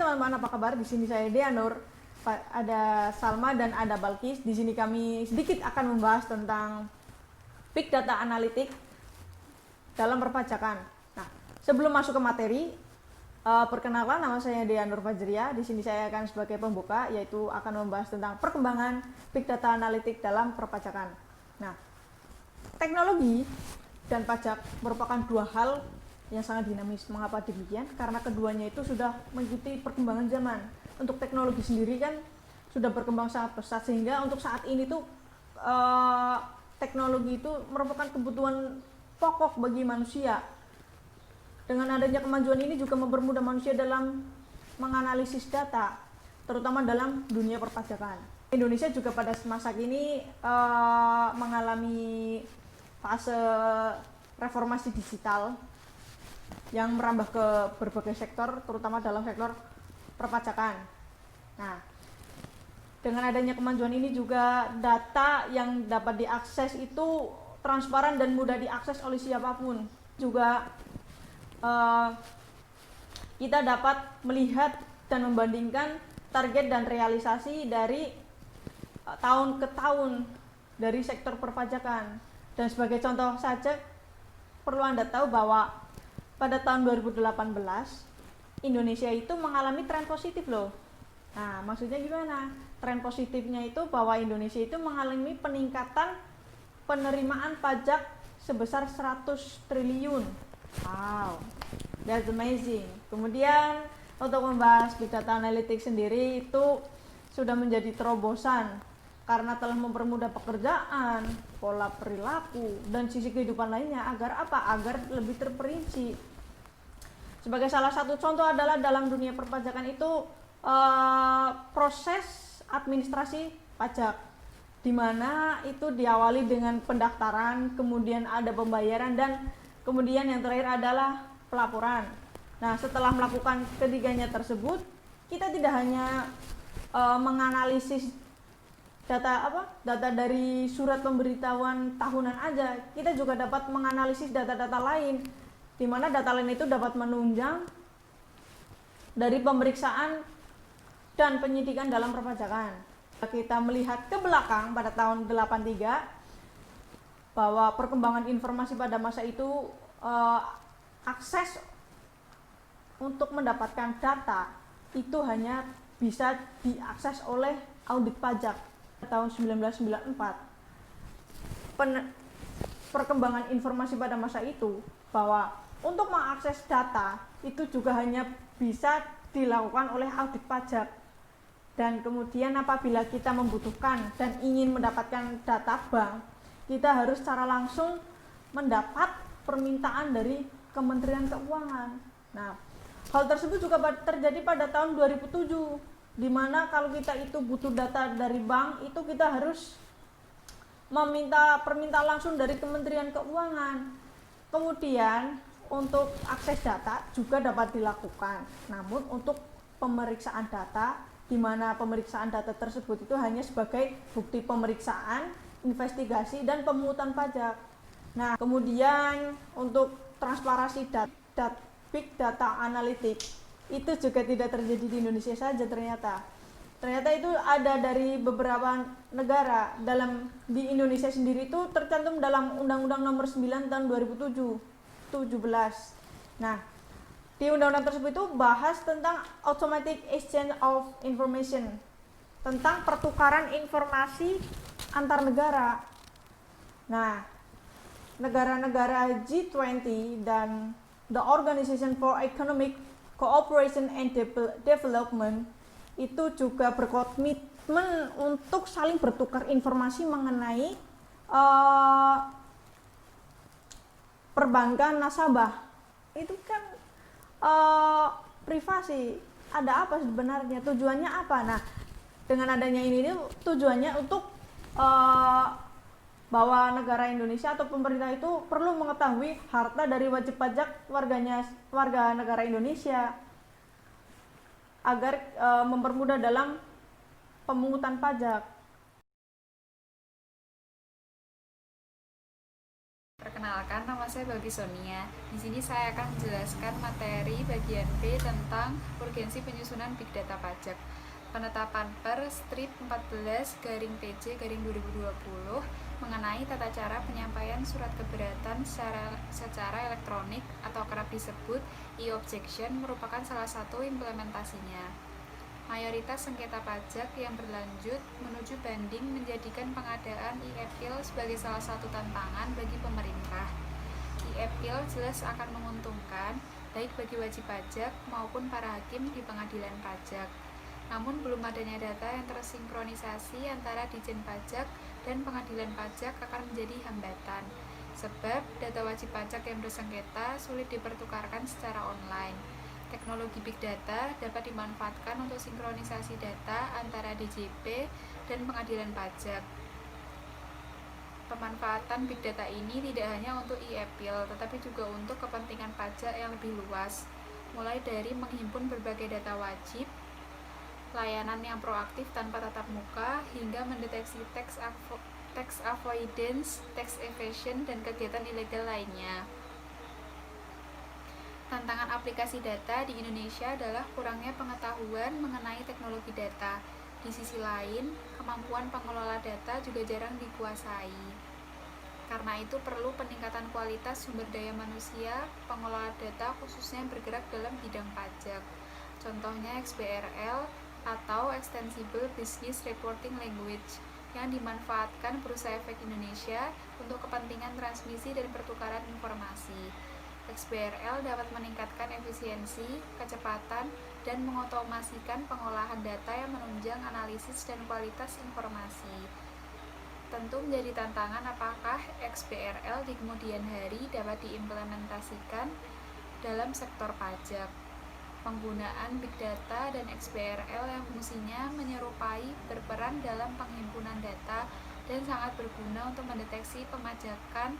teman-teman, apa kabar? Di sini saya Dea Nur, ada Salma dan ada Balkis. Di sini kami sedikit akan membahas tentang Big Data Analytics dalam perpajakan. Nah, sebelum masuk ke materi, perkenalkan, nama saya Dea Nur Fajria. Di sini saya akan sebagai pembuka, yaitu akan membahas tentang perkembangan Big Data Analytics dalam perpajakan. Nah, teknologi dan pajak merupakan dua hal yang sangat dinamis. Mengapa demikian? Karena keduanya itu sudah mengikuti perkembangan zaman. Untuk teknologi sendiri kan sudah berkembang sangat pesat, sehingga untuk saat ini tuh teknologi itu merupakan kebutuhan pokok bagi manusia. Dengan adanya kemajuan ini juga mempermudah manusia dalam menganalisis data, terutama dalam dunia perpajakan. Indonesia juga pada masa kini mengalami fase reformasi digital yang merambah ke berbagai sektor, terutama dalam sektor perpajakan. Nah, dengan adanya kemajuan ini juga data yang dapat diakses itu transparan dan mudah diakses oleh siapapun. Juga kita dapat melihat dan membandingkan target dan realisasi dari tahun ke tahun dari sektor perpajakan. Dan sebagai contoh saja, perlu Anda tahu bahwa pada tahun 2018 Indonesia itu mengalami tren positif loh. Nah, maksudnya gimana? Tren positifnya itu bahwa Indonesia itu mengalami peningkatan penerimaan pajak sebesar 100 triliun. Wow, that's amazing. Kemudian untuk membahas Big Data Analytics sendiri itu sudah menjadi terobosan karena telah mempermudah pekerjaan, pola perilaku, dan sisi kehidupan lainnya. Agar apa? Agar lebih terperinci. Sebagai salah satu contoh adalah dalam dunia perpajakan itu proses administrasi pajak, di mana itu diawali dengan pendaftaran, kemudian ada pembayaran, dan kemudian yang terakhir adalah pelaporan. Nah, setelah melakukan ketiganya tersebut, kita tidak hanya menganalisis data dari surat pemberitahuan tahunan aja, kita juga dapat menganalisis data-data lain, di mana data lain itu dapat menunjang dari pemeriksaan dan penyidikan dalam perpajakan. Kita melihat ke belakang pada tahun 83 bahwa perkembangan informasi pada masa itu akses untuk mendapatkan data itu hanya bisa diakses oleh audit pajak. Tahun 1994 perkembangan informasi pada masa itu bahwa untuk mengakses data itu juga hanya bisa dilakukan oleh audit pajak. Dan kemudian apabila kita membutuhkan dan ingin mendapatkan data bank, kita harus secara langsung mendapat permintaan dari Kementerian Keuangan. Nah, hal tersebut juga terjadi pada tahun 2007, di mana kalau kita itu butuh data dari bank, itu kita harus meminta permintaan langsung dari Kementerian Keuangan. Kemudian untuk akses data juga dapat dilakukan, namun untuk pemeriksaan data, di mana pemeriksaan data tersebut itu hanya sebagai bukti pemeriksaan, investigasi, dan pemungutan pajak. Nah, kemudian untuk transparansi Big Data Analytics itu juga tidak terjadi di Indonesia saja ternyata itu ada dari beberapa negara. Di Indonesia sendiri itu tercantum dalam Undang-Undang Nomor 9 tahun 2017. Nah, di undang-undang tersebut itu bahas tentang automatic exchange of information, tentang pertukaran informasi antar negara. Nah, negara-negara G20 dan the Organization for Economic Cooperation and Development itu juga berkomitmen untuk saling bertukar informasi mengenai perbankan nasabah. Itu kan privasi. Ada apa sebenarnya? Tujuannya apa? Nah, dengan adanya ini tujuannya untuk bahwa negara Indonesia atau pemerintah itu perlu mengetahui harta dari wajib pajak warga negara Indonesia agar mempermudah dalam pemungutan pajak. Perkenalkan, nama saya Bagus Sonia. Di sini saya akan menjelaskan materi bagian B tentang urgensi penyusunan Big Data Pajak. Penetapan per Strip 14/PJ/2020 mengenai tata cara penyampaian surat keberatan secara elektronik atau kerap disebut e-objection merupakan salah satu implementasinya. Mayoritas sengketa pajak yang berlanjut menuju banding menjadikan pengadaan e-appeal sebagai salah satu tantangan bagi pemerintah. E-appeal jelas akan menguntungkan baik bagi wajib pajak maupun para hakim di pengadilan pajak. Namun belum adanya data yang tersinkronisasi antara Ditjen Pajak dan pengadilan pajak akan menjadi hambatan, sebab data wajib pajak yang bersengketa sulit dipertukarkan secara online. Teknologi Big Data dapat dimanfaatkan untuk sinkronisasi data antara DJP dan pengadilan pajak. Pemanfaatan Big Data ini tidak hanya untuk e-appeal, tetapi juga untuk kepentingan pajak yang lebih luas, mulai dari menghimpun berbagai data wajib, layanan yang proaktif tanpa tatap muka, hingga mendeteksi tax avoidance, tax evasion, dan kegiatan ilegal lainnya. Tantangan aplikasi data di Indonesia adalah kurangnya pengetahuan mengenai teknologi data. Di sisi lain, kemampuan pengelola data juga jarang dikuasai. Karena itu perlu peningkatan kualitas sumber daya manusia pengelola data khususnya yang bergerak dalam bidang pajak. Contohnya XBRL atau Extensible Business Reporting Language yang dimanfaatkan Bursa Efek Indonesia untuk kepentingan transmisi dan pertukaran informasi. XBRL dapat meningkatkan efisiensi, kecepatan, dan mengotomasikan pengolahan data yang menunjang analisis dan kualitas informasi. Tentu menjadi tantangan apakah XBRL di kemudian hari dapat diimplementasikan dalam sektor pajak. Penggunaan Big Data dan XBRL yang fungsinya menyerupai berperan dalam penghimpunan data dan sangat berguna untuk mendeteksi pemajakan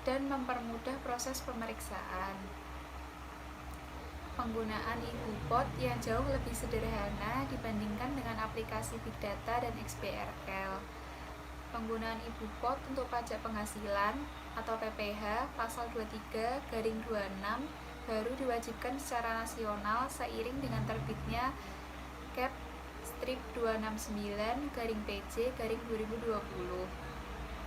dan mempermudah proses pemeriksaan. Penggunaan e-Bupot yang jauh lebih sederhana dibandingkan dengan aplikasi Big Data dan XBRL. Penggunaan e-Bupot untuk pajak penghasilan atau PPH pasal 23/26 baru diwajibkan secara nasional seiring dengan terbitnya Cap Strip 269/PJ/2020.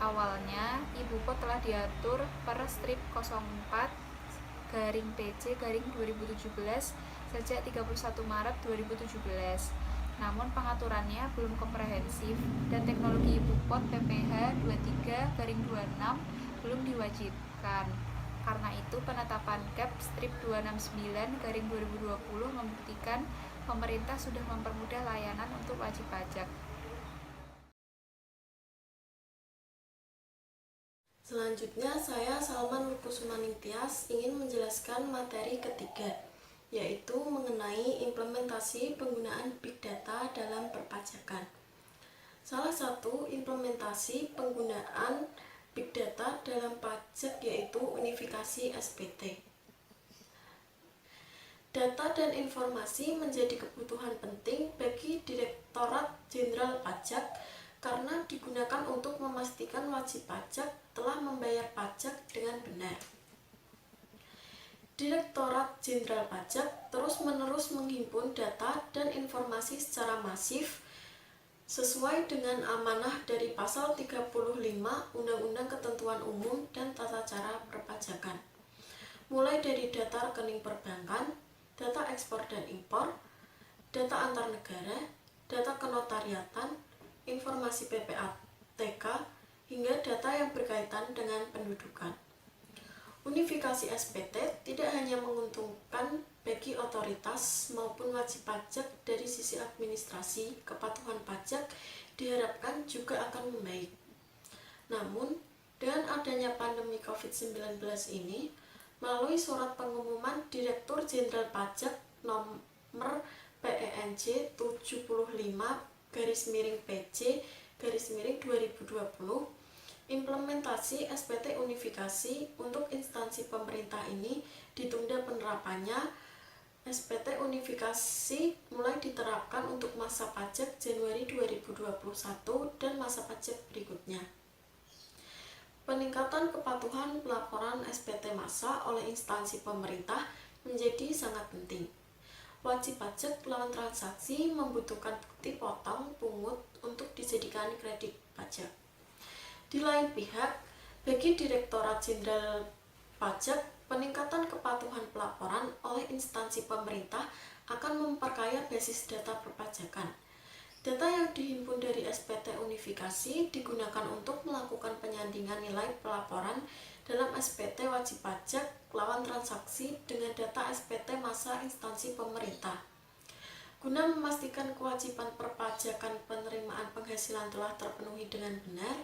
Awalnya, e-Bupot telah diatur per Strip 04/PJ/2017 sejak 31 Maret 2017. Namun pengaturannya belum komprehensif dan teknologi e-Bupot PPH 23/26 belum diwajibkan. Karena itu, penetapan Cap Strip 269/2020 membuktikan pemerintah sudah mempermudah layanan untuk wajib pajak. Selanjutnya, saya Salman Lukusumaningtyas ingin menjelaskan materi ketiga, yaitu mengenai implementasi penggunaan Big Data dalam perpajakan. Salah satu implementasi penggunaan Big Data dalam pajak yaitu unifikasi SPT. Data dan informasi menjadi kebutuhan penting bagi Direktorat Jenderal Pajak karena digunakan untuk memastikan wajib pajak telah membayar pajak dengan benar. Direktorat Jenderal Pajak terus-menerus menghimpun data dan informasi secara masif sesuai dengan amanah dari pasal 35 Undang-Undang Ketentuan Umum dan Tata Cara Perpajakan. Mulai dari data rekening perbankan, data ekspor dan impor, data antar negara, data kenotariatan, informasi PPATK, hingga data yang berkaitan dengan pendudukan. Unifikasi SPT tidak hanya menguntungkan bagi otoritas maupun wajib pajak dari sisi administrasi, kepatuhan pajak diharapkan juga akan membaik. Namun, dengan adanya pandemi COVID-19 ini, melalui surat pengumuman Direktur Jenderal Pajak nomor PENJ 75/PJ/2020, implementasi SPT unifikasi untuk instansi pemerintah ini ditunda penerapannya. SPT unifikasi mulai diterapkan untuk masa pajak Januari 2021 dan masa pajak berikutnya. peningkatan kepatuhan pelaporan SPT massa oleh instansi pemerintah menjadi sangat penting. Wajib pajak lawan transaksi membutuhkan bukti potong pungut untuk dijadikan kredit pajak. Di lain pihak, bagi Direktorat Jenderal Pajak, peningkatan kepatuhan pelaporan oleh instansi pemerintah akan memperkaya basis data perpajakan. Data yang dihimpun dari SPT unifikasi digunakan untuk melakukan penyandingan nilai pelaporan dalam SPT wajib pajak lawan transaksi dengan data SPT massa instansi pemerintah. Guna memastikan kewajiban perpajakan penerimaan penghasilan telah terpenuhi dengan benar,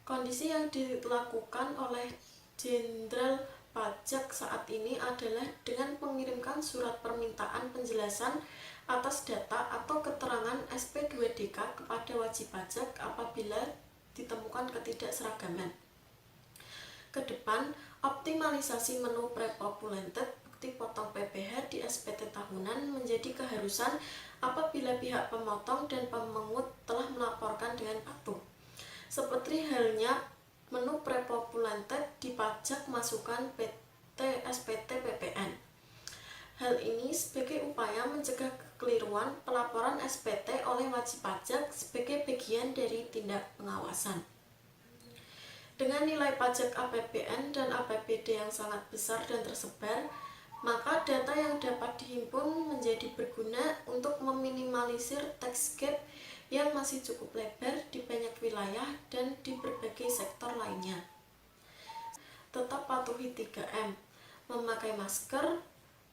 kondisi yang dilakukan oleh Jenderal Pajak saat ini adalah dengan mengirimkan surat permintaan penjelasan atas data atau keterangan SP2DK kepada wajib pajak apabila ditemukan ketidakseragaman. Kedepan, optimalisasi menu pre-populated bukti potong PPh di SPT tahunan menjadi keharusan apabila pihak pemotong dan pemungut telah melaporkan dengan patuh. Seperti halnya menu pre-populated di pajak masukan PT SPT PPN. Hal ini sebagai upaya mencegah kekeliruan pelaporan SPT oleh wajib pajak sebagai bagian dari tindak pengawasan. Dengan nilai pajak APBN dan APBD yang sangat besar dan tersebar, maka data yang dapat dihimpun menjadi berguna untuk meminimalisir tax gap yang masih cukup lebar di banyak wilayah dan di berbagai sektor lainnya. Tetap patuhi 3M, memakai masker,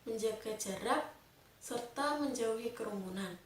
menjaga jarak, serta menjauhi kerumunan.